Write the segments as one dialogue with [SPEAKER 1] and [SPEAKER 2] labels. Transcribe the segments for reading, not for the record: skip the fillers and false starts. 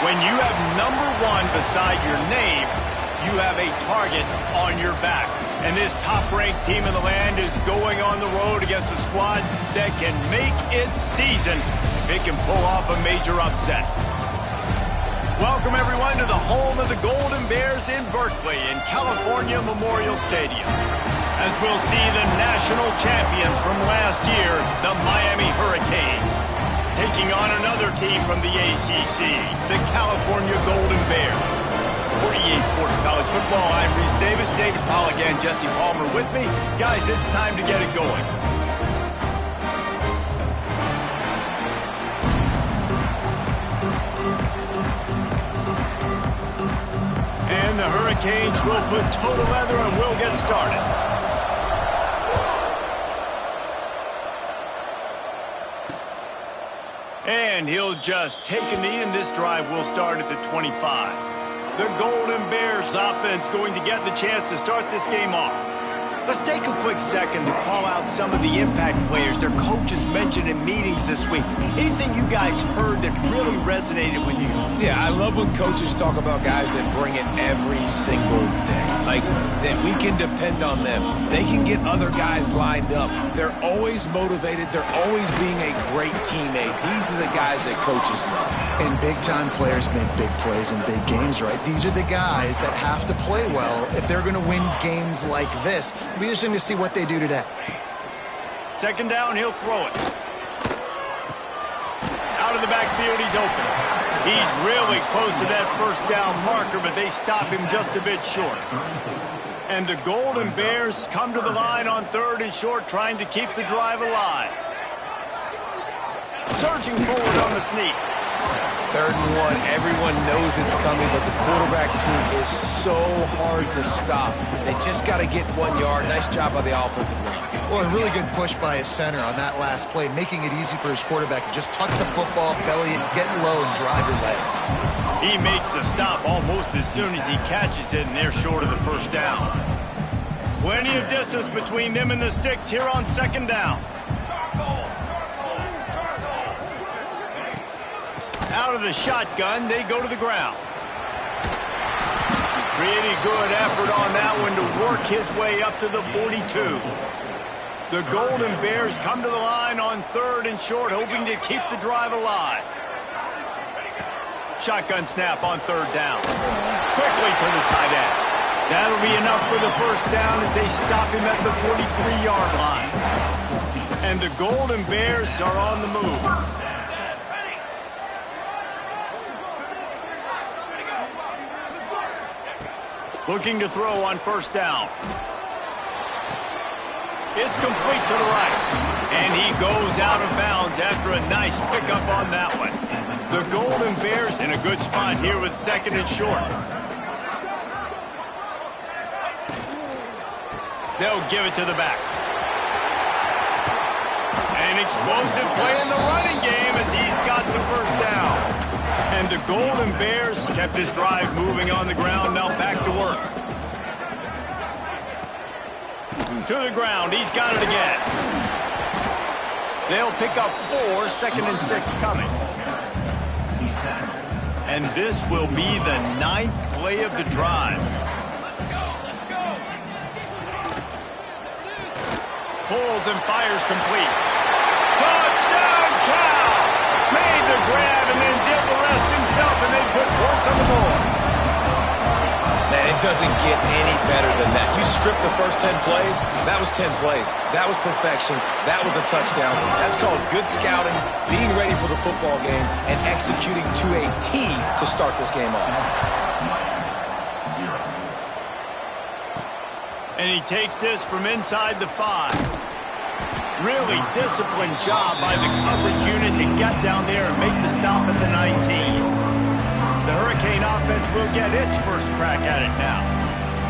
[SPEAKER 1] When you have #1 beside your name, you have a target on your back. And this top-ranked team in the land is going on the road against a squad that can make its season if it can pull off a major upset. Welcome, everyone, to the home of the Golden Bears in Berkeley in California Memorial Stadium, as we'll see the national champions from last year, the Miami Hurricanes, taking on another team from the ACC, the California Golden Bears. For EA Sports College Football, I'm Reese Davis, David Pollack, and Jesse Palmer with me. Guys, it's time to get it going. And the Hurricanes will put toe to leather and we'll get started. And he'll just take a knee, and this drive will start at the 25. The Golden Bears offense going to get the chance to start this game off. Let's take a quick second to call out some of the impact players their coaches mentioned in meetings this week. Anything you guys heard that really resonated with you?
[SPEAKER 2] Yeah, I love when coaches talk about guys that bring it every single day. Like, that we can depend on them. They can get other guys lined up. They're always motivated. They're always being a great teammate. These are the guys that coaches love.
[SPEAKER 3] And big-time players make big plays in big games, right? These are the guys that have to play well if they're going to win games like this. It'll be interesting to see what they do today.
[SPEAKER 1] Second down, he'll throw it. Out of the backfield, he's open. He's really close to that first down marker, but they stop him just a bit short. And the Golden Bears come to the line on 3rd and short, trying to keep the drive alive. Surging forward on the sneak.
[SPEAKER 2] 3rd and 1, everyone knows it's coming, but the quarterback sneak is so hard to stop. They just got to get 1 yard. Nice job by the offensive line.
[SPEAKER 3] Well, a really good push by his center on that last play, making it easy for his quarterback to just tuck the football, belly it, get low, and drive your legs.
[SPEAKER 1] He makes the stop almost as soon as he catches it, and they're short of the first down. Plenty of distance between them and the sticks here on 2nd down. Out of the shotgun, they go to the ground. Pretty good effort on that one to work his way up to the 42. The Golden Bears come to the line on 3rd and short, hoping to keep the drive alive. Shotgun snap on 3rd down. Quickly to the tight end. That'll be enough for the first down as they stop him at the 43-yard line. And the Golden Bears are on the move. Looking to throw on 1st down. It's complete to the right. And he goes out of bounds after a nice pickup on that one. The Golden Bears in a good spot here with 2nd and short. They'll give it to the back. An explosive play in the running game as he's got the first down. And the Golden Bears kept this drive moving on the ground, now back to work. To the ground, he's got it again. They'll pick up 4, 2nd and 6 coming. And this will be the 9th play of the drive. Pulls and fires complete. Touchdown, Cal! Made the grab and then did the rest himself, and they put points on the board.
[SPEAKER 2] Man, it doesn't get any better than that. You script the first 10 plays, that was 10 plays. That was perfection. That was a touchdown. That's called good scouting, being ready for the football game, and executing to a T to start this game off.
[SPEAKER 1] And he takes this from inside the 5. Really disciplined job by the coverage unit to get down there and make the stop at the 19. The Hurricane offense will get its first crack at it now.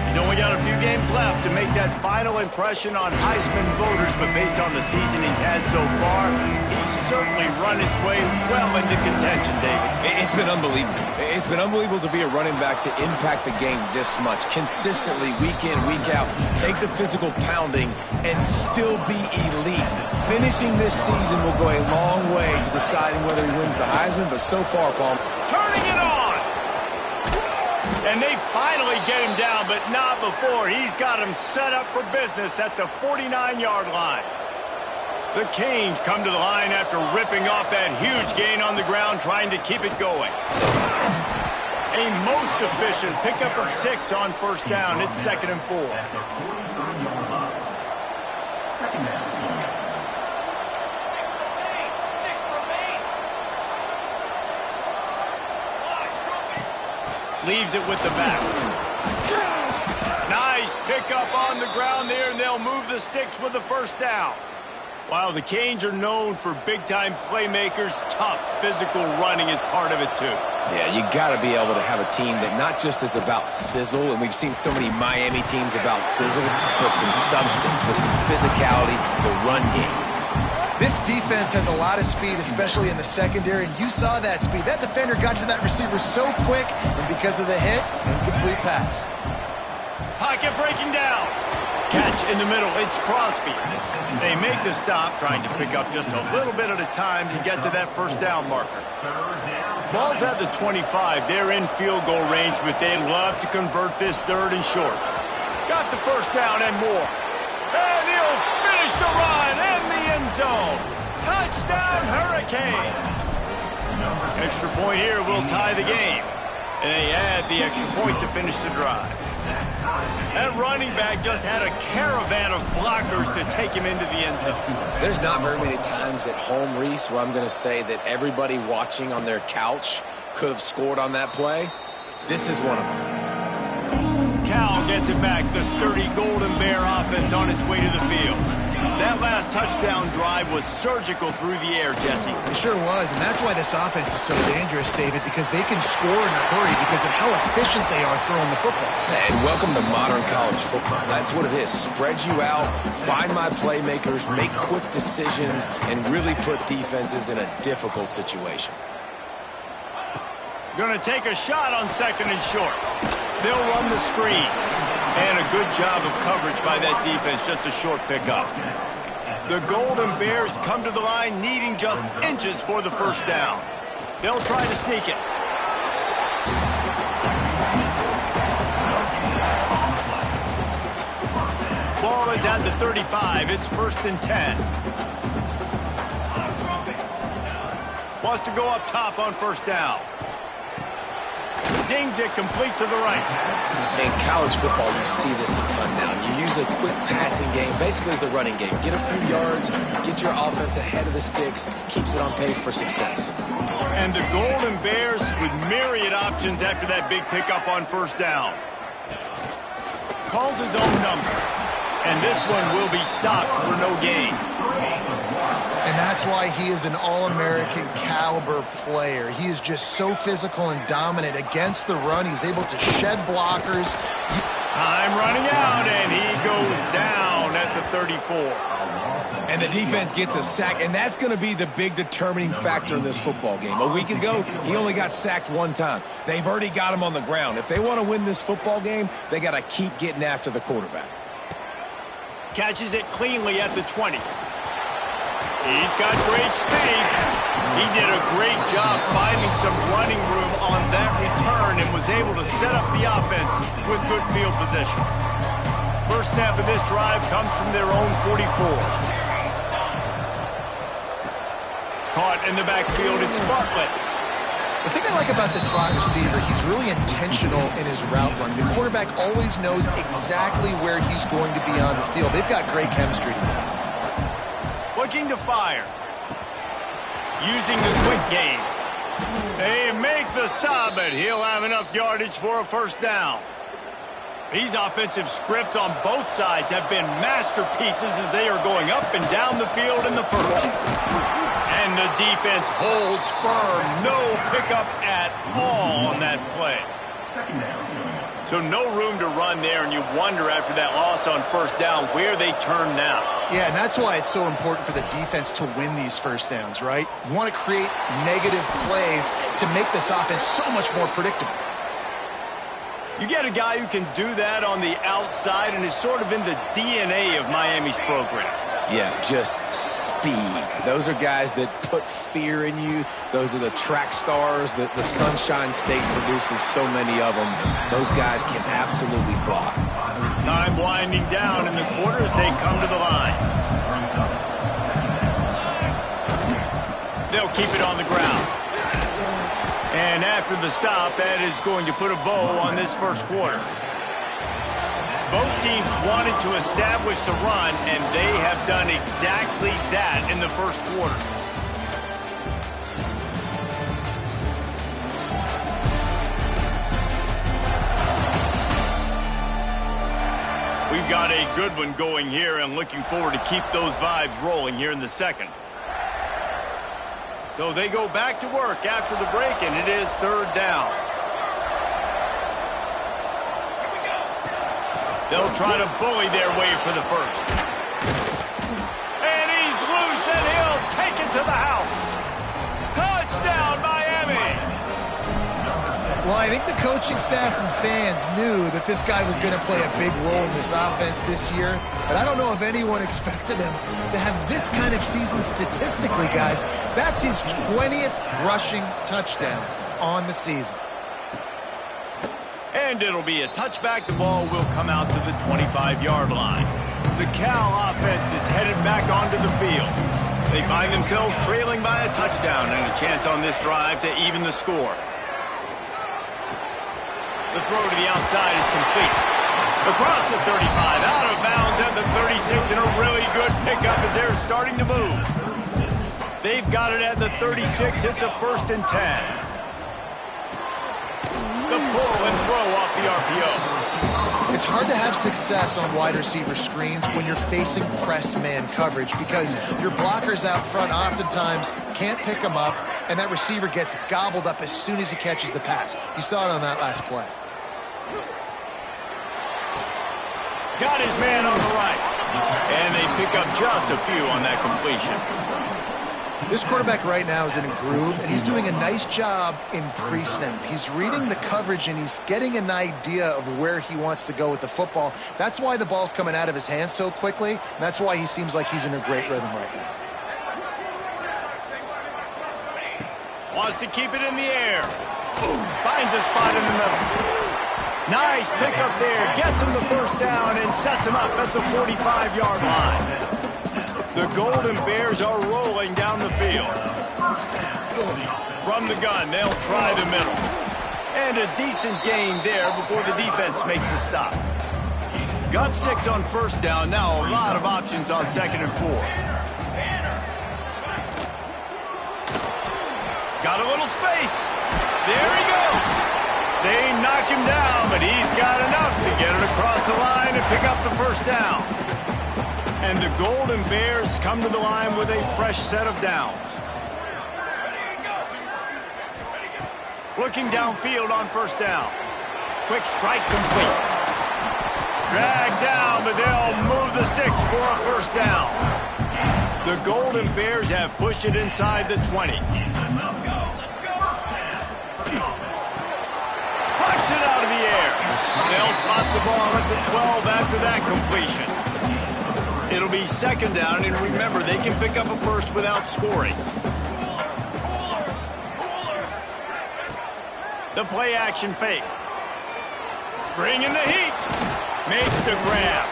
[SPEAKER 1] He's only got a few games left to make that final impression on Heisman voters, but based on the season he's had so far, he's certainly run his way well into contention, David.
[SPEAKER 2] It's been unbelievable. It's been unbelievable to be a running back to impact the game this much. Consistently, week in, week out, take the physical pounding and still be elite. Finishing this season will go a long way to deciding whether he wins the Heisman, but so far, Paul,
[SPEAKER 1] turning it on. And they finally get him down, but not before. He's got him set up for business at the 49-yard line. The Canes come to the line after ripping off that huge gain on the ground, trying to keep it going. A most efficient pickup of 6 on first down. It's 2nd and 4. Leaves it with the back. Nice pickup on the ground there, and they'll move the sticks with the first down. While the Canes are known for big-time playmakers, tough physical running is part of it too.
[SPEAKER 2] Yeah, you got to be able to have a team that not just is about sizzle, and we've seen so many Miami teams about sizzle, but some substance with some physicality, the run game.
[SPEAKER 3] This defense has a lot of speed, especially in the secondary, and you saw that speed. That defender got to that receiver so quick, and because of the hit, incomplete pass.
[SPEAKER 1] Pocket breaking down. Catch in the middle. It's Crosby. They make the stop, trying to pick up just a little bit at a time to get to that first down marker. Ball's at the 25. They're in field goal range, but they'd love to convert this 3rd and short. Got the first down and more. And he'll finish the run in the end zone. Touchdown, Hurricanes. Extra point here will tie the game. And they add the extra point to finish the drive. That running back just had a caravan of blockers to take him into the end zone.
[SPEAKER 2] There's not very many times at home, Reese, where I'm going to say that everybody watching on their couch could have scored on that play. This is one of them.
[SPEAKER 1] Cal gets it back. The sturdy Golden Bear offense on its way to the field. That last touchdown drive was surgical through the air, Jesse.
[SPEAKER 3] It sure was, and that's why this offense is so dangerous, David, because they can score in a hurry because of how efficient they are throwing the football.
[SPEAKER 2] And welcome to modern college football. That's what it is. Spread you out, find my playmakers, make quick decisions, and really put defenses in a difficult situation.
[SPEAKER 1] Going to take a shot on 2nd and short. They'll run the screen. And a good job of coverage by that defense, just a short pickup. The Golden Bears come to the line needing just inches for the first down. They'll try to sneak it. Ball is at the 35. It's 1st and 10. Wants to go up top on first down. Zings it complete to the right.
[SPEAKER 2] In college football, you see this a ton now. You use a quick passing game, basically as the running game. Get a few yards, get your offense ahead of the sticks, keeps it on pace for success.
[SPEAKER 1] And the Golden Bears with myriad options after that big pickup on first down. Calls his own number. And this one will be stopped for no gain.
[SPEAKER 3] And that's why he is an All-American caliber player. He is just so physical and dominant against the run. He's able to shed blockers.
[SPEAKER 1] Time running out, and he goes down at the 34.
[SPEAKER 2] And the defense gets a sack, and that's going to be the big determining factor in this football game. A week ago, he only got sacked 1 time. They've already got him on the ground. If they want to win this football game, they got to keep getting after the quarterback.
[SPEAKER 1] Catches it cleanly at the 20. He's got great speed. He did a great job finding some running room on that return and was able to set up the offense with good field position. First snap of this drive comes from their own 44. Caught in the backfield, it's Bartlett.
[SPEAKER 3] The thing I like about this slot receiver, he's really intentional in his route run. The quarterback always knows exactly where he's going to be on the field. They've got great chemistry together.
[SPEAKER 1] Looking to fire. Using the quick game. They make the stop, but he'll have enough yardage for a first down. These offensive scripts on both sides have been masterpieces as they are going up and down the field in the first. And the defense holds firm. No pickup at all on that play. So no room to run there, and you wonder after that loss on first down where they turn now.
[SPEAKER 3] Yeah, and that's why it's so important for the defense to win these first downs, right? You want to create negative plays to make this offense so much more predictable.
[SPEAKER 1] You get a guy who can do that on the outside and is sort of in the DNA of Miami's program.
[SPEAKER 2] Yeah, just speed. Those are guys that put fear in you. Those are the track stars that the Sunshine State produces so many of them. Those guys can absolutely fly.
[SPEAKER 1] Time winding down in the quarter as they come to the line. They'll keep it on the ground. And after the stop, that is going to put a bow on this first quarter. Both teams wanted to establish the run, and they have done exactly that in the first quarter. We've got a good one going here, and looking forward to keep those vibes rolling here in the second. So they go back to work after the break, and it is third down. They'll try to bully their way for the first. And he's loose, and he'll take it to the house. Touchdown, Miami!
[SPEAKER 3] Well, I think the coaching staff and fans knew that this guy was going to play a big role in this offense this year, but I don't know if anyone expected him to have this kind of season statistically, guys. That's his 20th rushing touchdown on the season.
[SPEAKER 1] And it'll be a touchback. The ball will come out to the 25-yard line. The Cal offense is headed back onto the field. They find themselves trailing by a touchdown and a chance on this drive to even the score. The throw to the outside is complete. Across the 35, out of bounds at the 36, and a really good pickup as they're starting to move. They've got it at the 36. It's a 1st and 10. The pull and throw off the RPO.
[SPEAKER 3] It's hard to have success on wide receiver screens when you're facing press man coverage because your blockers out front oftentimes can't pick them up, and that receiver gets gobbled up as soon as he catches the pass. You saw it on that last play.
[SPEAKER 1] Got his man on the right. And they pick up just a few on that completion.
[SPEAKER 3] This quarterback right now is in a groove, and he's doing a nice job in pre-snap. He's reading the coverage, and he's getting an idea of where he wants to go with the football. That's why the ball's coming out of his hands so quickly, and that's why he seems like he's in a great rhythm right now.
[SPEAKER 1] Wants to keep it in the air. Ooh, finds a spot in the middle. Nice pickup there. Gets him the first down and sets him up at the 45-yard line. The Golden Bears are rolling down the field. From the gun, they'll try the middle. And a decent gain there before the defense makes the stop. Got 6 on first down. Now a lot of options on 2nd and 4. Got a little space. There he goes. They knock him down, but he's got enough to get it across the line and pick up the first down. And the Golden Bears come to the line with a fresh set of downs. Looking downfield on first down. Quick strike complete. Dragged down, but they'll move the sticks for a first down. The Golden Bears have pushed it inside the 20. Pucks it out of the air. They'll spot the ball at the 12 after that completion. It'll be 2nd down, and remember, they can pick up a first without scoring. The play action fake. Bringing the heat. Makes the grab.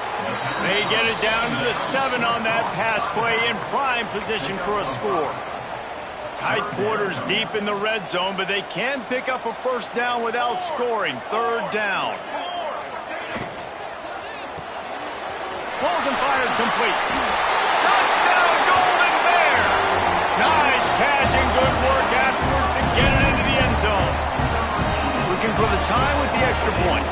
[SPEAKER 1] They get it down to the 7 on that pass play in prime position for a score. Tight quarters deep in the red zone, but they can pick up a first down without scoring. 3rd down. Pulls and fired complete. Touchdown, Golden Bears! Nice catch and good work afterwards to get it into the end zone. Looking for the time with the extra point.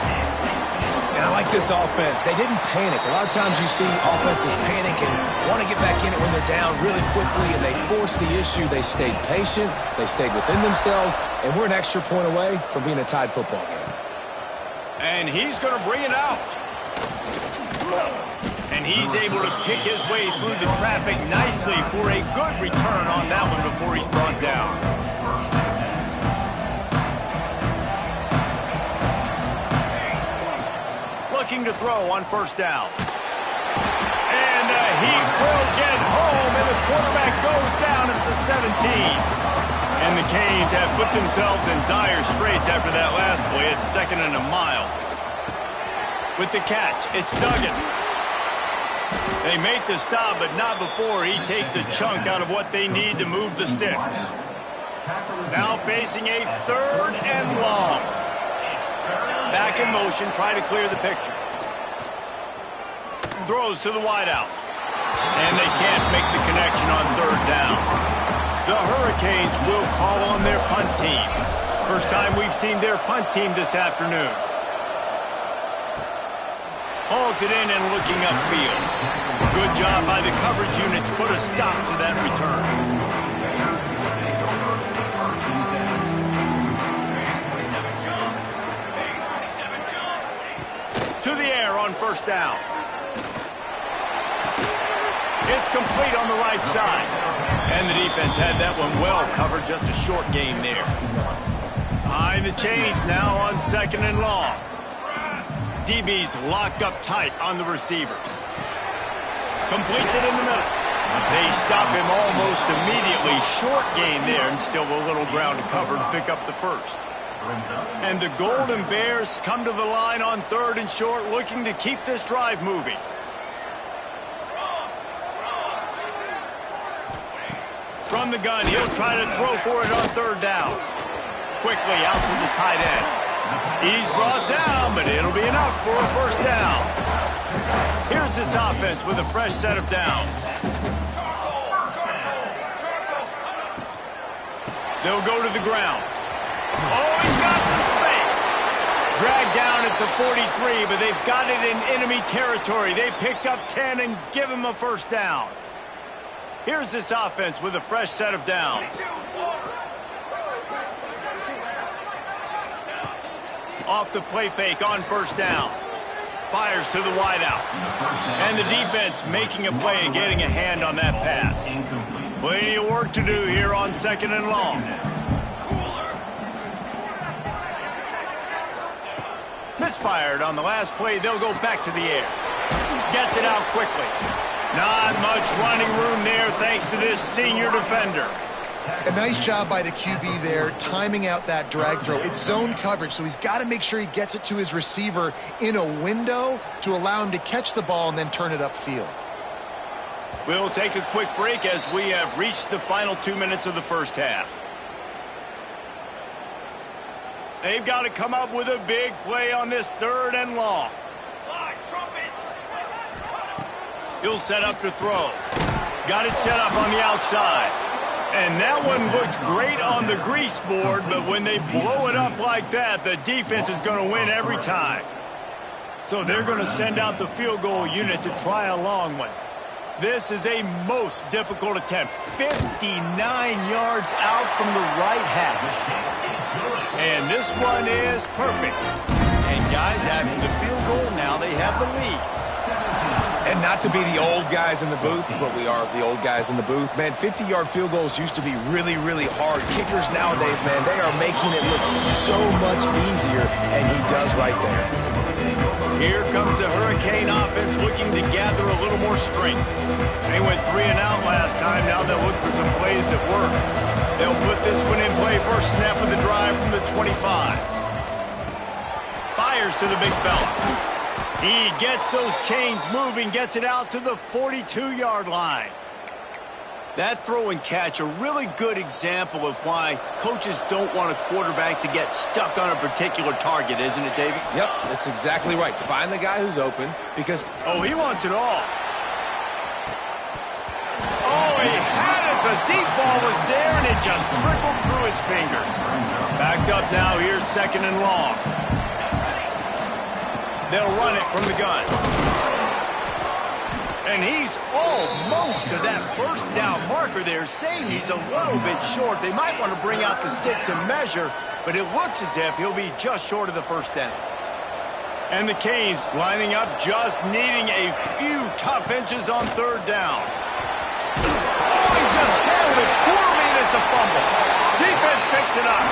[SPEAKER 2] And I like this offense. They didn't panic. A lot of times you see offenses panic and want to get back in it when they're down really quickly, and they force the issue. They stayed patient. They stayed within themselves, and we're an extra point away from being a tied football game.
[SPEAKER 1] And he's going to bring it out. And he's able to pick his way through the traffic nicely for a good return on that one before he's brought down. Looking to throw on first down. And he will And the Canes have put themselves in dire straits after that last play. It's 2nd and a mile. With the catch, it's Duggan. They make the stop, but not before he takes a chunk out of what they need to move the sticks. Now facing a 3rd and long. Back in motion, try to clear the picture. Throws to the wideout. And they can't make the connection on 3rd down. The Hurricanes will call on their punt team. First time we've seen their punt team this afternoon. Hauls it in and looking upfield. Good job by the coverage unit to put a stop to that return. To the air on 1st down. It's complete on the right side. And the defense had that one well covered, just a short game there. Behind the chains now on 2nd and long. DB's locked up tight on the receivers. Completes it in the middle. They stop him almost immediately. Short gain there, and still a little ground to cover to pick up the 1st. And the Golden Bears come to the line on 3rd and short, looking to keep this drive moving. From the gun, he'll try to throw for it on 3rd down. Quickly out to the tight end. He's brought down, but it'll be enough for a 1st down. Here's this offense with a fresh set of downs. They'll go to the ground. Oh, he's got some space. Dragged down at the 43, but they've got it in enemy territory. They picked up 10 and give him a 1st down. Here's this offense with a fresh set of downs. Off the play fake on 1st down. Fires to the wideout. And the defense making a play and getting a hand on that pass. Plenty of work to do here on 2nd and long. Misfired on the last play. They'll go back to the air. Gets it out quickly. Not much running room there thanks to this senior defender.
[SPEAKER 3] A nice job by the QB there, timing out that drag throw. It's zone coverage, so he's got to make sure he gets it to his receiver in a window to allow him to catch the ball and then turn it upfield.
[SPEAKER 1] We'll take a quick break as we have reached the final 2 minutes of the 1st half. They've got to come up with a big play on this 3rd and long. He'll set up to throw. Got it set up on the outside. And that one looked great on the grease board, but when they blow it up like that, the defense is going to win every time. So they're going to send out the field goal unit to try a long one. This is a most difficult attempt. 59 yards out from the right hash. And this one is perfect. And guys, after the field goal, now they have the lead.
[SPEAKER 2] And not to be the old guys in the booth, but we are the old guys in the booth. Man, 50-yard field goals used to be really, really hard. Kickers nowadays, man, they are making it look so much easier, and he does right there.
[SPEAKER 1] Here comes the Hurricane offense looking to gather a little more strength. They went 3 and out last time. Now they'll look for some plays that work. They'll put this one in play. First snap of the drive from the 25. Fires to the big fella. He gets those chains moving, gets it out to the 42-yard line. That throw and catch, a really good example of why coaches don't want a quarterback to get stuck on a particular target, isn't it, David?
[SPEAKER 2] Yep, that's exactly right. Find the guy who's open because...
[SPEAKER 1] Oh, he wants it all. Oh, he had it. The deep ball was there, and it just trickled through his fingers. Backed up now. Here's 2nd and long. They'll run it from the gun. And he's almost to that 1st down marker there, saying he's a little bit short. They might want to bring out the sticks and measure, but it looks as if he'll be just short of the 1st down. And the Canes lining up, just needing a few tough inches on 3rd down. Oh, he just handled it poorly, and it's a fumble. Defense picks it up.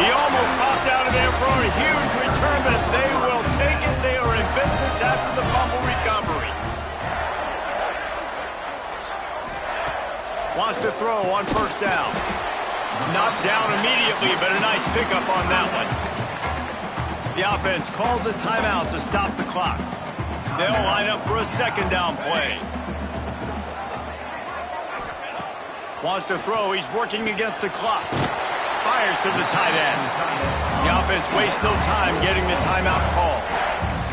[SPEAKER 1] He almost popped out of there for a huge return, but they will take it. They are in business after the fumble recovery. Wants to throw on first down. Knocked down immediately, but a nice pickup on that one. The offense calls a timeout to stop the clock. They'll line up for a second down play. Wants to throw. He's working against the clock. Fires to the tight end. The offense wastes no time getting the timeout call.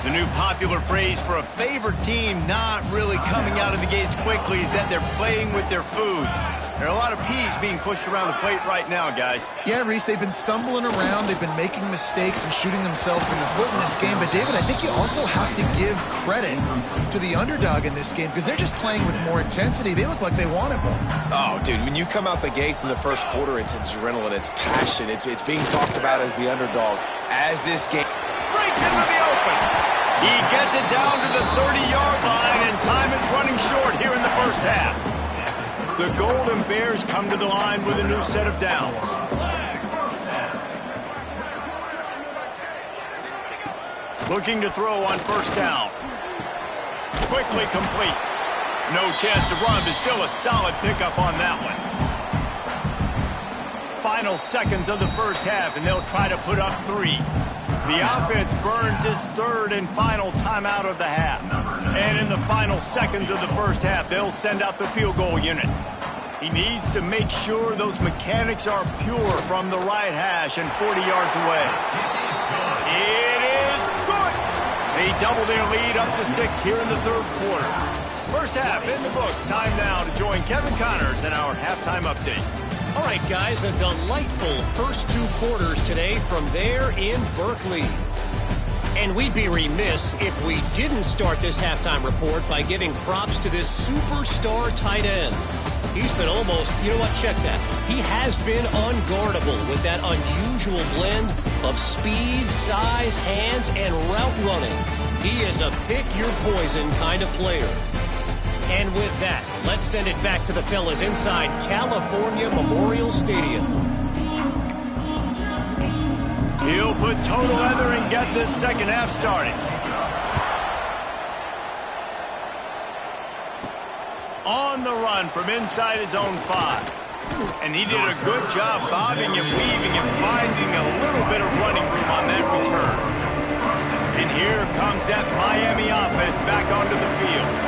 [SPEAKER 1] The new popular phrase for a favored team not really coming out of the gates quickly is that they're playing with their food. There are a lot of peas being pushed around the plate right now, guys.
[SPEAKER 3] Yeah, Reese, they've been stumbling around. They've been making mistakes and shooting themselves in the foot in this game. But, David, I think you also have to give credit to the underdog in this game because they're just playing with more intensity. They look like they want it more.
[SPEAKER 2] Oh, dude, when you come out the gates in the first quarter, it's adrenaline, it's passion. It's being talked about as the underdog. As this game
[SPEAKER 1] breaks into the open. He gets it down to the 30-yard line, and time is running short here in the first half. The Golden Bears come to the line with a new set of downs. Looking to throw on first down. Quickly complete. No chance to run, but still a solid pickup on that one. Final seconds of the first half, and they'll try to put up 3. The offense burns its third and final timeout of the half. And in the final seconds of the first half, they'll send out the field goal unit. He needs to make sure those mechanics are pure from the right hash and 40 yards away. It is good! They double their lead up to 6 here in the third quarter. First half in the books. Time now to join Kevin Connors in our halftime update.
[SPEAKER 4] All right, guys, a delightful first 2 quarters today from there in Berkeley. And we'd be remiss if we didn't start this halftime report by giving props to this superstar tight end. He's been almost, you know what, check that. He has been unguardable with that unusual blend of speed, size, hands, and route running. He is a pick-your-poison kind of player. And with that, let's send it back to the fellas inside California Memorial Stadium.
[SPEAKER 1] He'll put total leather and get this second half started. On the run from inside his own 5. And he did a good job bobbing and weaving and finding a little bit of running room on that return. And here comes that Miami offense back onto the field.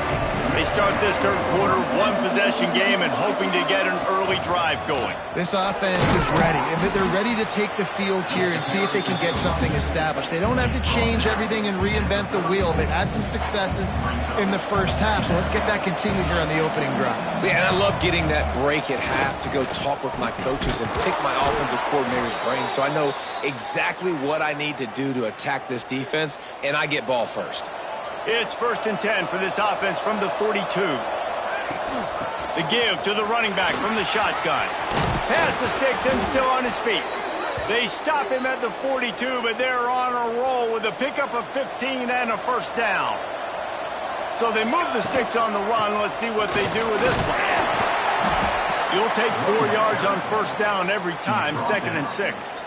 [SPEAKER 1] They start this third quarter, 1-possession game, and hoping to get an early drive going.
[SPEAKER 3] This offense is ready. And they're ready to take the field here and see if they can get something established. They don't have to change everything and reinvent the wheel. They've had some successes in the first half, so let's get that continued here on the opening drive.
[SPEAKER 2] Yeah, and I love getting that break at half to go talk with my coaches and pick my offensive coordinator's brain so I know exactly what I need to do to attack this defense, and I get ball first.
[SPEAKER 1] It's 1st and 10 for this offense from the 42. The give to the running back from the shotgun. Pass to Sticks and still on his feet. They stop him at the 42, but they're on a roll with a pickup of 15 and a first down. So they move the Sticks on the run. Let's see what they do with this one. You'll take 4 yards on first down every time, 2nd and 6.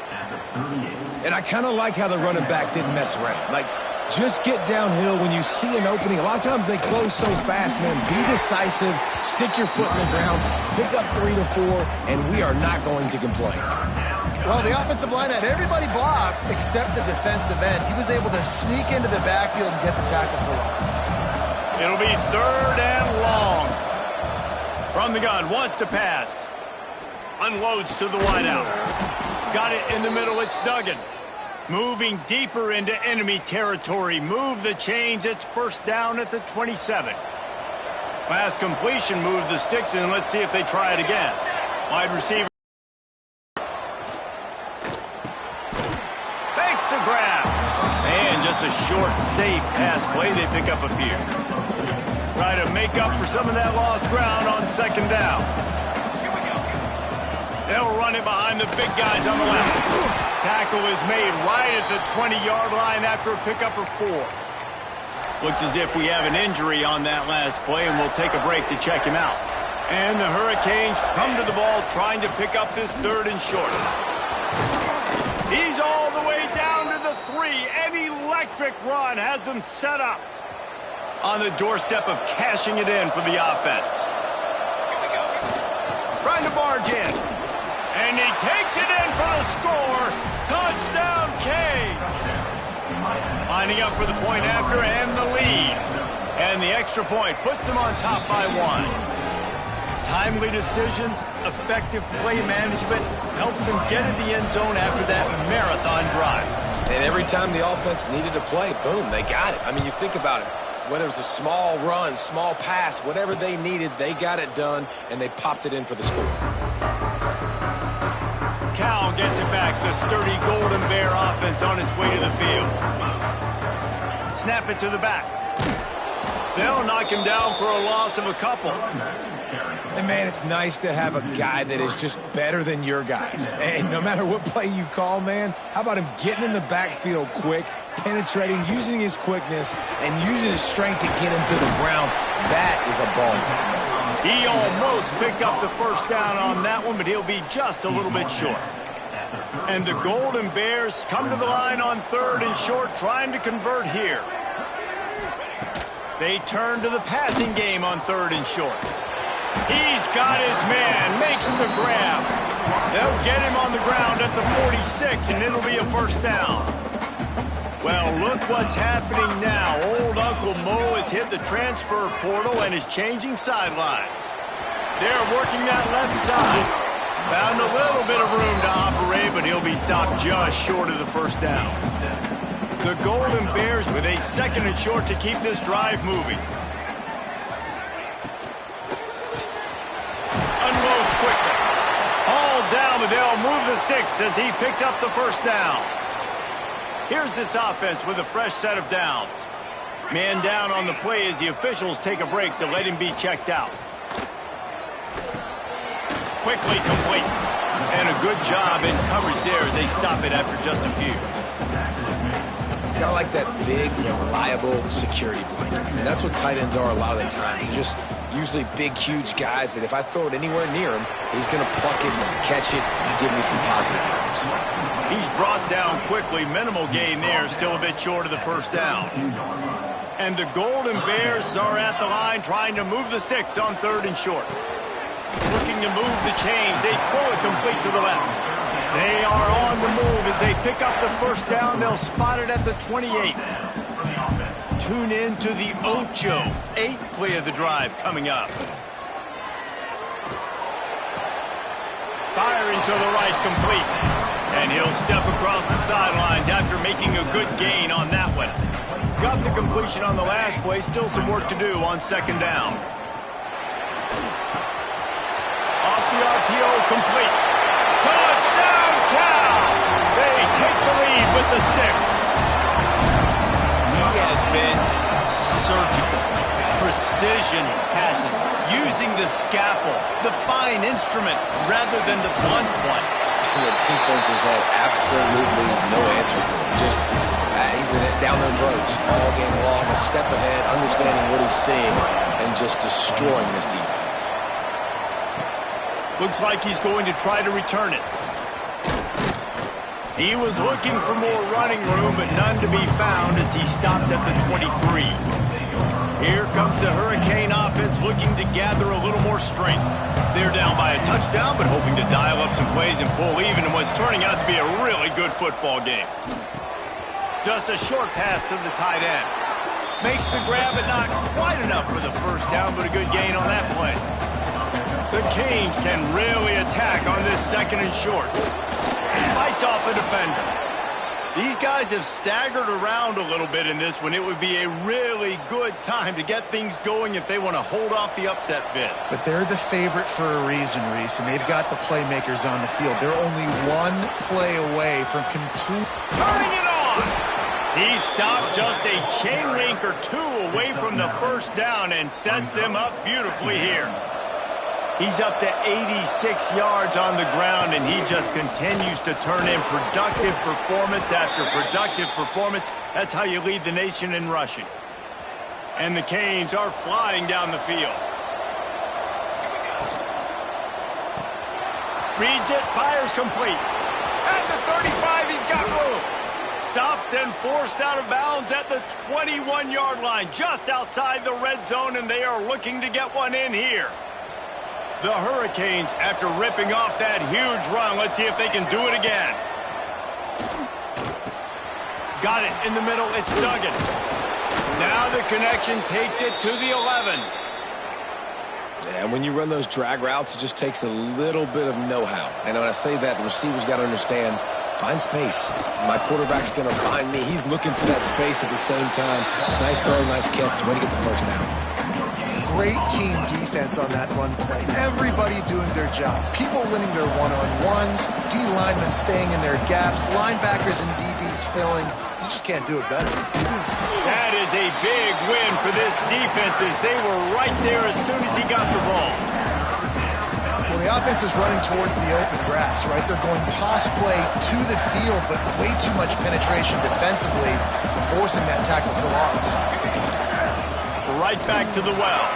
[SPEAKER 2] And I kind of like how the running back didn't mess around. Like, just get downhill when you see an opening. A lot of times they close so fast, man. Be decisive, stick your foot in the ground, pick up 3 to 4, and we are not going to complain.
[SPEAKER 3] Well, the offensive line had everybody blocked except the defensive end. He was able to sneak into the backfield and get the tackle for loss.
[SPEAKER 1] It'll be 3rd and long. From the gun, wants to pass. Unloads to the wideout. Got it in the middle, it's Duggan. Moving deeper into enemy territory. Move the chains. It's first down at the 27. Pass completion. Move the Sticks in. Let's see if they try it again. Wide receiver. Thanks to grab. And just a short, safe pass play. They pick up a few. Try to make up for some of that lost ground on 2nd down. They'll run it behind the big guys on the left. Tackle is made right at the 20-yard line after a pickup of 4. Looks as if we have an injury on that last play, and we'll take a break to check him out. And the Hurricanes come to the ball trying to pick up this 3rd and short. He's all the way down to the 3. An electric run has them set up on the doorstep of cashing it in for the offense. trying to barge in. And he takes it in for the score. Touchdown, Canes. Lining up for the point after and the lead. And the extra point puts them on top by 1. Timely decisions, effective play management helps them get in the end zone after that marathon drive.
[SPEAKER 2] And every time the offense needed to play, boom, they got it. I mean, you think about it. Whether it's a small run, small pass, whatever they needed, they got it done, and they popped it in for the score.
[SPEAKER 1] Cal gets it back. The sturdy Golden Bear offense on its way to the field. Snap it to the back. They'll knock him down for a loss of a couple.
[SPEAKER 2] And, man, it's nice to have a guy that is just better than your guys. And no matter what play you call, man, how about him getting in the backfield quick, penetrating, using his quickness, and using his strength to get him to the ground. That is a ball.
[SPEAKER 1] He almost picked up the first down on that one, but he'll be just a little bit short. And the Golden Bears come to the line on 3rd and short, trying to convert here. They turn to the passing game on 3rd and short. He's got his man, makes the grab. They'll get him on the ground at the 46, and it'll be a first down. Well, look what's happening now. Old Uncle Mo has hit the transfer portal and is changing sidelines. They're working that left side. Found a little bit of room to operate, but he'll be stopped just short of the first down. The Golden Bears with a 2nd and short to keep this drive moving. Unloads quickly. Hauled down, but they'll move the sticks as he picks up the first down. Here's this offense with a fresh set of downs. Man down on the play as the officials take a break to let him be checked out. Quickly complete. And a good job in coverage there as they stop it after just a few.
[SPEAKER 2] Kind of like that big, reliable security blanket. And that's what tight ends are a lot of the times. They're just usually big, huge guys that if I throw it anywhere near him, he's going to pluck it, catch it, and give me some positive yards.
[SPEAKER 1] He's brought down quickly. Minimal gain there, still a bit short of the first down. And the Golden Bears are at the line trying to move the sticks on 3rd and short. Looking to move the chains. They throw it complete to the left. They are on the move as they pick up the first down. They'll spot it at the 28. Tune in to the Ocho. 8th play of the drive coming up. Firing to the right, complete. And he'll step across the sidelines after making a good gain on that one. Got the completion on the last play. Still some work to do on 2nd down. Off the RPO, complete. Touchdown, Cal! They take the lead with the 6. He has been surgical. Precision passes. Using the scalpel, the fine instrument, rather than the blunt one.
[SPEAKER 2] The defense has had absolutely no answer for him. Just, he's been down their throats all game long, a step ahead, understanding what he's seeing, and just destroying this defense.
[SPEAKER 1] Looks like he's going to try to return it. He was looking for more running room, but none to be found as he stopped at the 23. Here comes the Hurricane offense looking to gather a little more strength. They're down by a touchdown, but hoping to dial up some plays and pull even in what's turning out to be a really good football game. Just a short pass to the tight end. Makes the grab, but not quite enough for the first down, but a good gain on that play. The Canes can really attack on this 2nd and short. Fights off a defender. These guys have staggered around a little bit in this one. It would be a really good time to get things going if they want to hold off the upset bid.
[SPEAKER 3] But they're the favorite for a reason, Reese, and they've got the playmakers on the field. They're only one play away from complete...
[SPEAKER 1] Turning it on! He stopped just a chain link or two away from the first down and sets them up beautifully here. He's up to 86 yards on the ground, and he just continues to turn in productive performance after productive performance. That's how you lead the nation in rushing. And the Canes are flying down the field. Reads it, fires complete. At the 35, he's got room. Stopped and forced out of bounds at the 21-yard line, just outside the red zone, and they are looking to get one in here. The Hurricanes, after ripping off that huge run, let's see if they can do it again. Got it in the middle. It's Duggan. Now the connection takes it to the 11.
[SPEAKER 2] Yeah, when you run those drag routes, it just takes a little bit of know-how. And when I say that, the receiver's got to understand, find space. My quarterback's going to find me. He's looking for that space at the same time. Nice throw, nice catch. Way to get the first down.
[SPEAKER 3] Great team defense on that run play. Everybody doing their job. People winning their one-on-ones, D linemen staying in their gaps, linebackers and DBs filling. You just can't do it better.
[SPEAKER 1] That is a big win for this defense as they were right there as soon as he got the ball.
[SPEAKER 3] Well, the offense is running towards the open grass, right? They're going toss play to the field, but way too much penetration defensively, forcing that tackle for loss.
[SPEAKER 1] Right back to the well.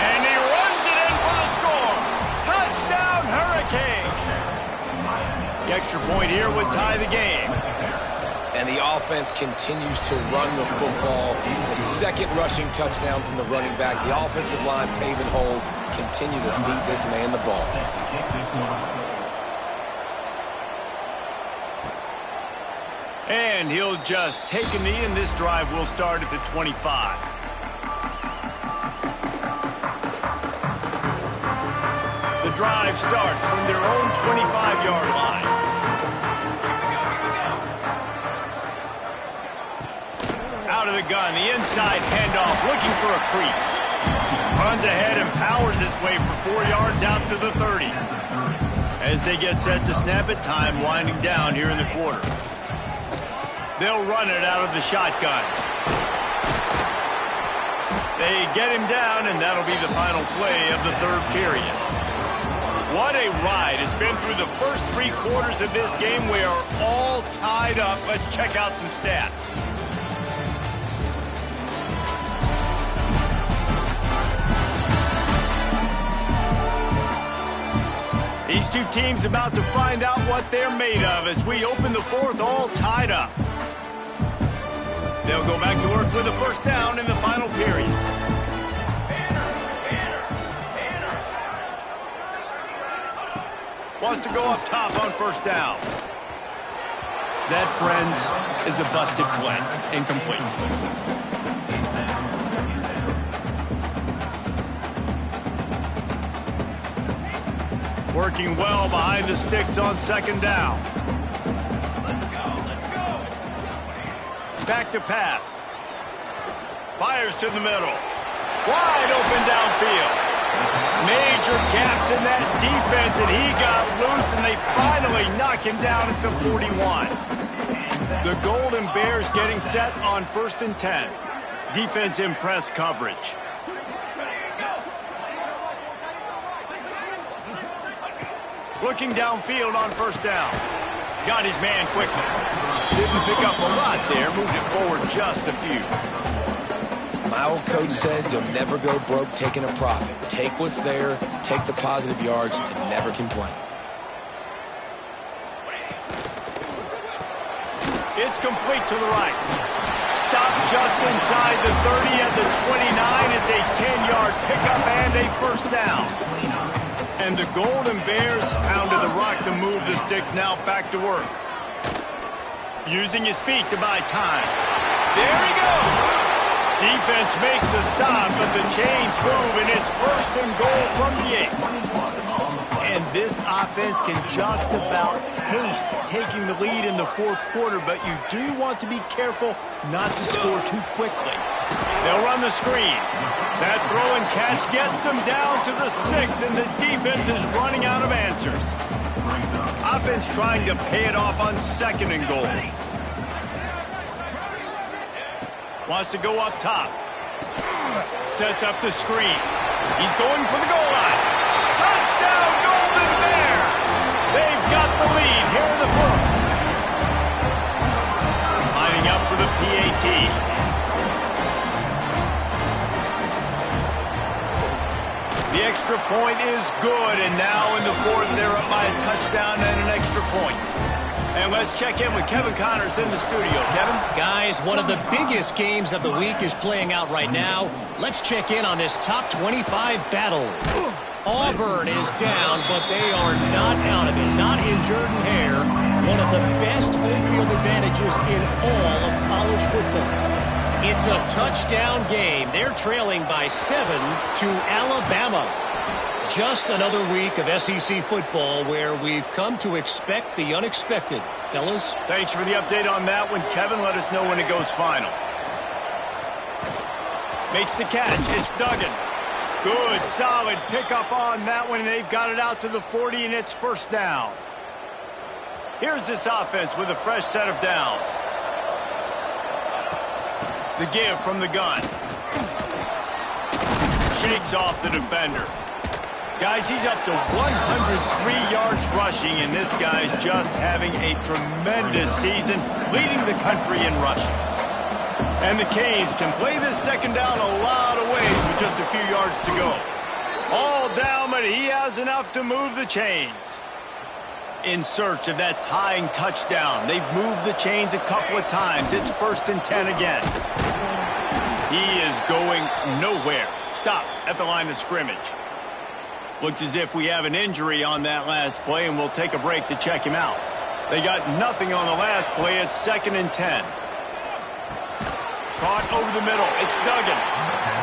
[SPEAKER 1] And he runs it in for the score. Touchdown, Hurricane. The extra point here would tie the game.
[SPEAKER 2] And the offense continues to run the football. The second rushing touchdown from the running back. The offensive line paving holes. Continue to feed this man the ball.
[SPEAKER 1] And he'll just take a knee, and this drive will start at the 25. The drive starts from their own 25-yard line. Out of the gun, the inside handoff, looking for a crease. Runs ahead and powers his way for 4 yards out to the 30. As they get set to snap it, time winding down here in the quarter. They'll run it out of the shotgun. They get him down, and that'll be the final play of the third period. What a ride. It's been through the first 3 quarters of this game. We are all tied up. Let's check out some stats. These two teams about to find out what they're made of as we open the fourth all tied up. They'll go back to work with a first down in the final period. Wants to go up top on first down. That, friends, is a busted play. Incomplete. Working well behind the sticks on second down. Back to pass. Fires to the middle. Wide open downfield. Major gaps in that defense, and he got loose, and they finally knock him down at the 41. The Golden Bears getting set on 1st and 10. Defense in press coverage. Looking downfield on first down. Got his man quickly. Didn't pick up a lot there. Moved it forward just a few.
[SPEAKER 2] My old coach said you'll never go broke taking a profit. Take what's there, take the positive yards, and never complain.
[SPEAKER 1] It's complete to the right. Stop just inside the 30 at the 29. It's a 10-yard pickup and a first down. And the Golden Bears pounded the rock to move the sticks, now back to work. Using his feet to buy time. There he goes. Defense makes a stop, but the chains move, and it's 1st and goal from the 8. And this offense can just about taste taking the lead in the fourth quarter, but you do want to be careful not to score too quickly. They'll run the screen. That throw and catch gets them down to the 6, and the defense is running out of answers. Offense trying to pay it off on 2nd and goal. Wants to go up top. Sets up the screen. He's going for the goal line. Touchdown, Golden Bear! They've got the lead here in the fourth. Lining up for the PAT. The extra point is good, and now in the fourth, they're up by a touchdown and an extra point. And let's check in with Kevin Connors in the studio. Kevin?
[SPEAKER 4] Guys, one of the biggest games of the week is playing out right now. Let's check in on this top 25 battle. Auburn is down, but they are not out of it. Not in Jordan Hare, one of the best home field advantages in all of college football. It's a touchdown game. They're trailing by 7 to Alabama. Just another week of SEC football where we've come to expect the unexpected. Fellas?
[SPEAKER 1] Thanks for the update on that one, Kevin. Let us know when it goes final. Makes the catch. It's Duggan. Good, solid pickup on that one, and they've got it out to the 40, and it's first down. Here's this offense with a fresh set of downs. The give from the gun. Shakes off the defender. Guys, he's up to 103 yards rushing, and this guy's just having a tremendous season, leading the country in rushing. And the Canes can play this second down a lot of ways with just a few yards to go. All down, but he has enough to move the chains. In search of that tying touchdown. They've moved the chains a couple of times. It's 1st and 10 again. He is going nowhere. Stop at the line of scrimmage. Looks as if we have an injury on that last play, and we'll take a break to check him out. They got nothing on the last play. It's 2nd and 10. Caught over the middle. It's Duggan.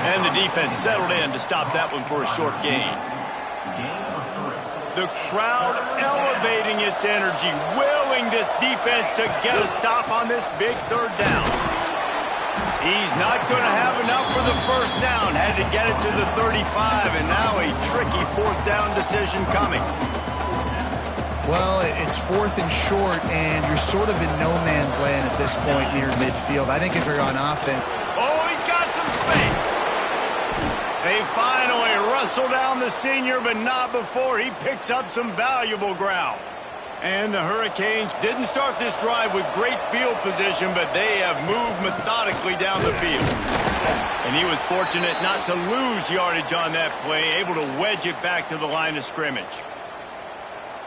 [SPEAKER 1] And the defense settled in to stop that one for a short gain. The crowd elevating its energy, willing this defense to get a stop on this big 3rd down. He's not going to have enough for the first down. Had to get it to the 35, and now a tricky 4th down decision coming.
[SPEAKER 3] Well, it's 4th and short, and you're sort of in no man's land at this point near midfield. I think if you're on offense.
[SPEAKER 1] Oh, he's got some space. They finally wrestle down the senior, but not before he picks up some valuable ground. And the Hurricanes didn't start this drive with great field position, but they have moved methodically down the field. And he was fortunate not to lose yardage on that play, able to wedge it back to the line of scrimmage.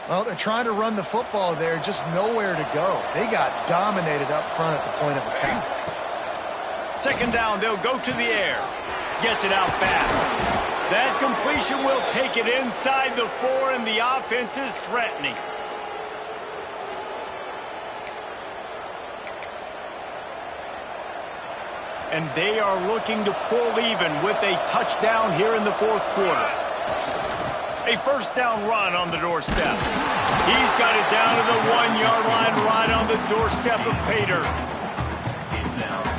[SPEAKER 3] Well, they're trying to run the football there, just nowhere to go. They got dominated up front at the point of attack.
[SPEAKER 1] 2nd down, they'll go to the air. Gets it out fast. That completion will take it inside the 4, and the offense is threatening. And they are looking to pull even with a touchdown here in the 4th quarter. A 1st down run on the doorstep. He's got it down to the 1-yard line, right on the doorstep of Pater.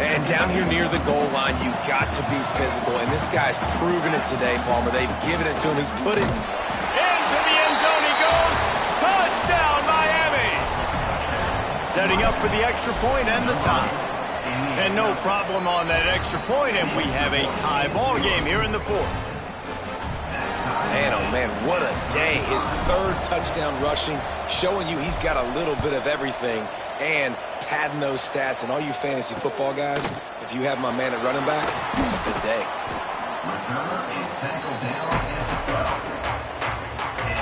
[SPEAKER 2] And down here near the goal line, you've got to be physical. And this guy's proven it today, Palmer. They've given it to him. He's put it
[SPEAKER 1] into the end zone he goes. Touchdown, Miami. Setting up for the extra point and the tie. And no problem on that extra point, and we have a tie ball game here in the 4th.
[SPEAKER 2] Man, oh man, what a day. His 3rd touchdown rushing, showing you he's got a little bit of everything and padding those stats. And all you fantasy football guys, if you have my man at running back, it's a good day.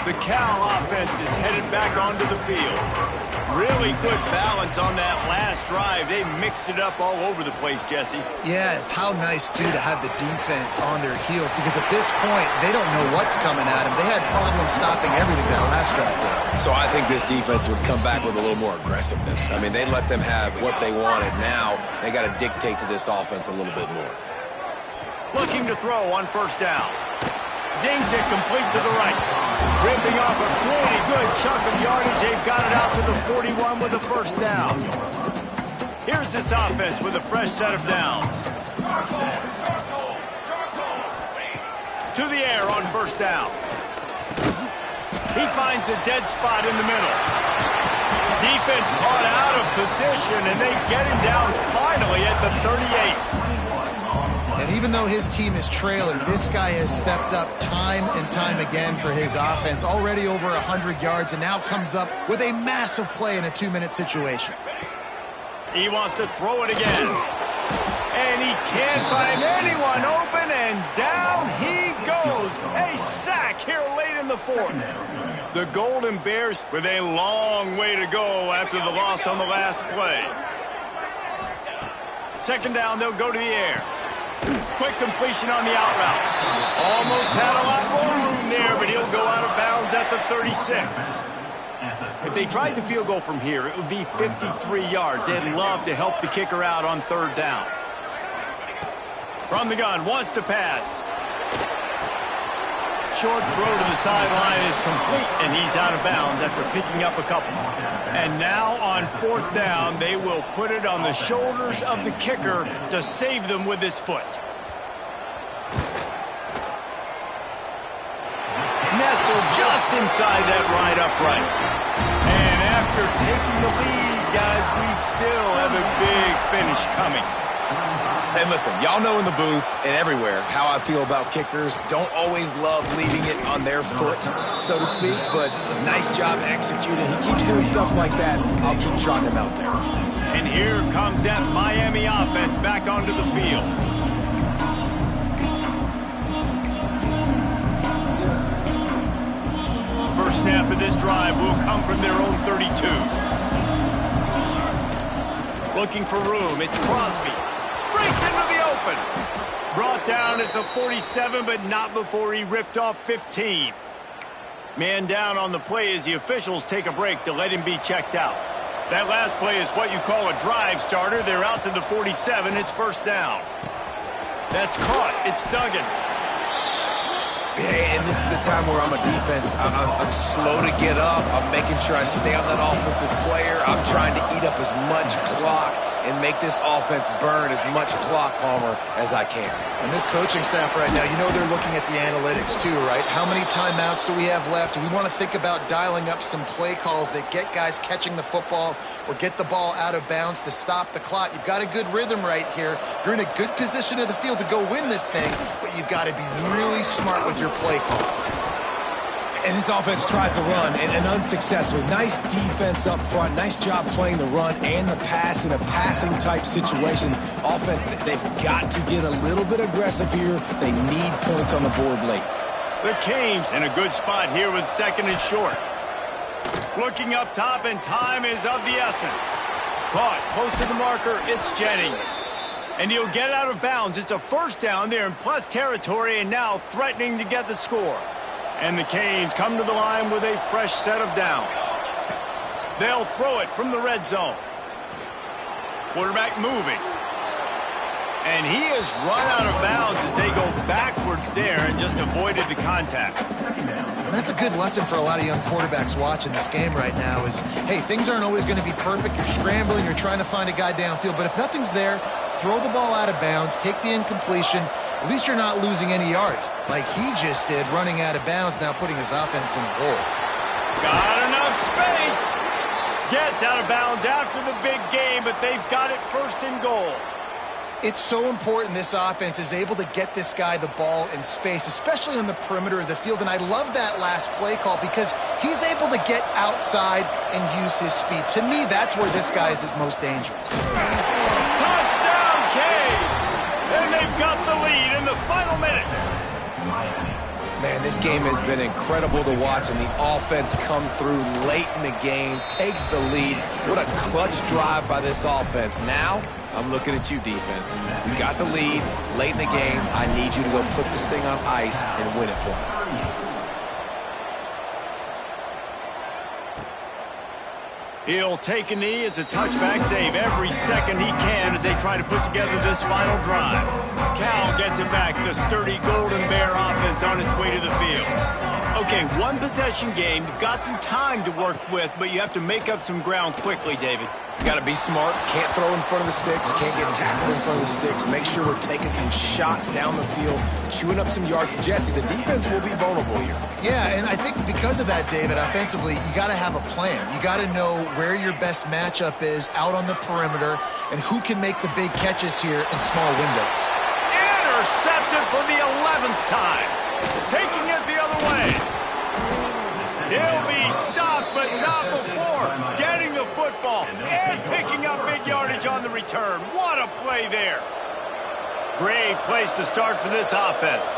[SPEAKER 1] The Cal offense is headed back onto the field. Really good balance on that last drive. They mixed it up all over the place, Jesse.
[SPEAKER 3] Yeah, and how nice, too, to have the defense on their heels, because at this point, they don't know what's coming at them. They had problems stopping everything that last drive.
[SPEAKER 2] So I think this defense would come back with a little more aggressiveness. I mean, they let them have what they wanted. Now they got to dictate to this offense a little bit more.
[SPEAKER 1] Looking to throw on 1st down. Zings it complete to the right. Ripping off a pretty good chunk of yardage. They've got it out to the 41 with the 1st down. Here's this offense with a fresh set of downs. To the air on 1st down. He finds a dead spot in the middle. Defense caught out of position, and they get him down finally at the 38.
[SPEAKER 3] And even though his team is trailing, this guy has stepped up time and time again for his offense. Already over 100 yards, and now comes up with a massive play in a 2-minute situation.
[SPEAKER 1] He wants to throw it again. And he can't find anyone open, and down he goes. A sack here late in the 4th. The Golden Bears with a long way to go after the loss on the last play. 2nd down, they'll go to the air. Quick completion on the out route. Almost had a lot more room there, but 36. If they tried the field goal from here, it would be 53 yards. They'd love to help the kicker out on 3rd down. From the gun, wants to pass. Short throw to the sideline is complete, and he's out of bounds after picking up a couple. And now on 4th down, they will put it on the shoulders of the kicker to save them with his foot. Nestled just inside that right upright. And after taking the lead, guys, we still have a big finish coming.
[SPEAKER 2] And listen, y'all know in the booth and everywhere how I feel about kickers. Don't always love leaving it on their foot, so to speak, but nice job executing. He keeps doing stuff like that. I'll keep trotting him out there.
[SPEAKER 1] And here comes that Miami offense back onto the field. First snap of this drive will come from their own 32. Looking for room, it's Crosby. Breaks into the open. Brought down at the 47, but not before he ripped off 15. Man down on the play as the officials take a break to let him be checked out. That last play is what you call a drive starter. They're out to the 47. It's 1st down. That's caught. It's Duggan.
[SPEAKER 2] And this is the time where I'm a defense. I'm slow to get up. I'm making sure I stay on that offensive player. I'm trying to eat up as much clock and make this offense burn as much clock, Palmer, as I can.
[SPEAKER 3] And this coaching staff right now, you know they're looking at the analytics too, right? How many timeouts do we have left? We want to think about dialing up some play calls that get guys catching the football or get the ball out of bounds to stop the clock. You've got a good rhythm right here. You're in a good position of the field to go win this thing, but you've got to be really smart with your play calls.
[SPEAKER 2] And this offense tries to run, and unsuccessfully. Nice defense up front. Nice job playing the run and the pass in a passing-type situation. Offense, they've got to get a little bit aggressive here. They need points on the board late.
[SPEAKER 1] The Canes in a good spot here with 2nd and short. Looking up top, and time is of the essence. Caught, close to the marker, it's Jennings. And he'll get out of bounds. It's a 1st down there in plus territory, and now threatening to get the score. And the Canes come to the line with a fresh set of downs. They'll throw it from the red zone. Quarterback moving. And he has run out of bounds as they go backwards there and just avoided the contact.
[SPEAKER 3] And that's a good lesson for a lot of young quarterbacks watching this game right now is, hey, things aren't always going to be perfect. You're scrambling. You're trying to find a guy downfield. But if nothing's there, throw the ball out of bounds. Take the incompletion. At least you're not losing any yards like he just did, running out of bounds, now putting his offense in a hole.
[SPEAKER 1] Got enough space. Gets out of bounds after the big game, but they've got it 1st and goal.
[SPEAKER 3] It's so important this offense is able to get this guy the ball in space, especially on the perimeter of the field. And I love that last play call because he's able to get outside and use his speed. To me, that's where this guy is his most dangerous.
[SPEAKER 1] Touchdown, Canes! And they've got the lead in the final minute.
[SPEAKER 2] Man, this game has been incredible to watch, and the offense comes through late in the game, takes the lead. What a clutch drive by this offense. Now, I'm looking at you, defense. You got the lead late in the game. I need you to go put this thing on ice and win it for me.
[SPEAKER 1] He'll take a knee. It's a touchback save every second he can as they try to put together this final drive. Cal gets it back. The sturdy Golden Bear offense on its way to the field. Okay, 1-possession game. You've got some time to work with, but you have to make up some ground quickly, David.
[SPEAKER 2] You got to be smart. Can't throw in front of the sticks. Can't get tackled in front of the sticks. Make sure we're taking some shots down the field, chewing up some yards. Jesse, the defense will be vulnerable here.
[SPEAKER 3] Yeah, and I think because of that, David, offensively, you got to have a plan. You got to know where your best matchup is out on the perimeter and who can make the big catches here in small windows.
[SPEAKER 1] Intercepted for the 11th time. Taking it the other way. He'll be stopped, but not before getting the football and picking up big yardage on the return. What a play there. Great place to start for this offense.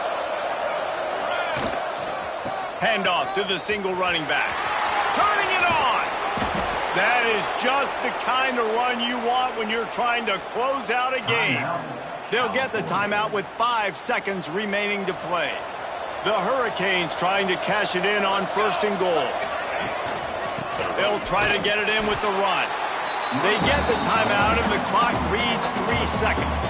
[SPEAKER 1] Handoff to the single running back. Turning it on. That is just the kind of run you want when you're trying to close out a game. They'll get the timeout with 5 seconds remaining to play. The Hurricanes trying to cash it in on 1st and goal. They'll try to get it in with the run. They get the timeout, and the clock reads 3 seconds.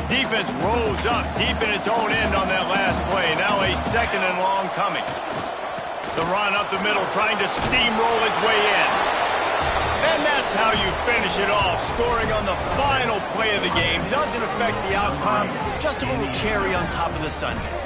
[SPEAKER 1] Defense rose up deep in its own end on that last play. Now a 2nd and long coming. The run up the middle, trying to steamroll his way in. And that's how you finish it off. Scoring on the final play of the game doesn't affect the outcome. Just a little cherry on top of the sundae.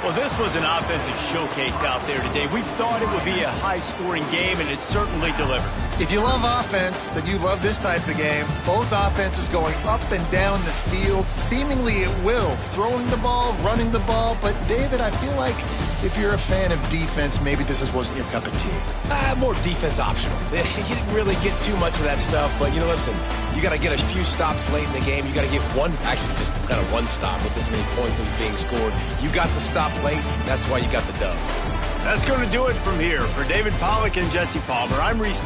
[SPEAKER 1] Well, this was an offensive showcase out there today. We thought it would be a high-scoring game, and it certainly delivered.
[SPEAKER 3] If you love offense, then you love this type of game. Both offenses going up and down the field, seemingly at will. Throwing the ball, running the ball. But, David, I feel like if you're a fan of defense, maybe this wasn't your cup of tea.
[SPEAKER 2] More defense optional. You didn't really get too much of that stuff, but, listen, you got to get a few stops late in the game. You got to get just kind of one stop with this many points that was being scored. You got the stop late. That's why you got the dub.
[SPEAKER 1] That's going to do it from here. For David Pollack and Jesse Palmer, I'm Reese